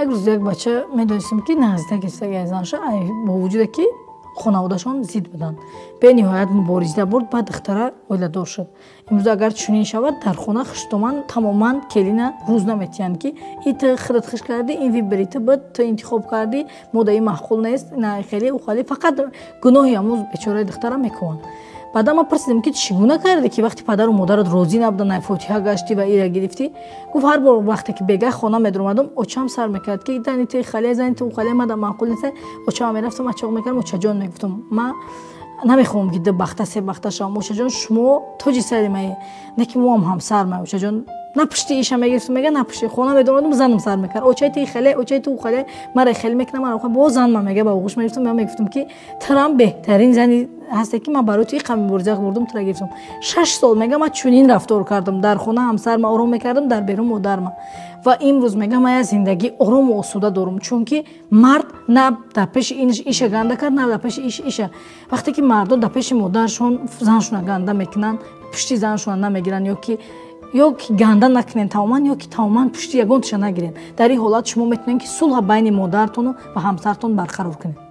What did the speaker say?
یک روز یک بچه میدونستیم که نزدیک است گیزانش با وجود که خانواده‌شان زید بودند به نهایت مبارزه برد بعد دختره ولادار شد امروز اگر چنین شود در خانه خشتمان تماما کلینا روز نمیتیند که ایت خرد خش کردی این ویبریت بود تو انتخاب کردی مودای معقول نیست نه خیلی و خالی فقط گناهی امروز بیچاره دختره میکنن بعد ما پرسیدیم که چگونه کردی که وقتی پدر و مادرت راضی نبودن نه فاتحه گشتی و ایرا گرفتی گفت هر بار وقتی که بگه خانه میدرمادم اوچم سر میکرد که ایتن تی خاله زن تو خاله مدام معقول نیست اوچم میرفتم اچاق میکردم اوچا جان میگفتم ما نمیخوام که دو بخته سه بخته شام اوچا جان شما توجی سر می نه که مو هم سر می اوچا جان نه پشتی ایشم میگفتم میگه نه پشتی خانه میدرمادم زنم سر میکرد اوچای تی خاله اوچای تو خاله مرا خیلی میکنم مرا با زن من میگه با گوش میگفتم من میگفتم که ترام بهترین زنی هستی که من برای توی قمی برزق بردم تو را گرفتم 6 سال میگم من چنین رفتار کردم در خونه همسر ما آرام میکردم در بیرون مادر ما و امروز میگم من زندگی آرام و آسوده دارم چون که مرد نه در پیش اینش ایش گنده کرد نه در پیش ایش وقتی که مردان در پیش مادرشون زنشون گنده میکنن پشتی زنشون نمیگیرن یا که گنده نکنین تماما یا که تماما پشتی یگانتش نگیرین در این حالت شما میتونین که صلح بین مادرتون و همسرتون برقرار کنین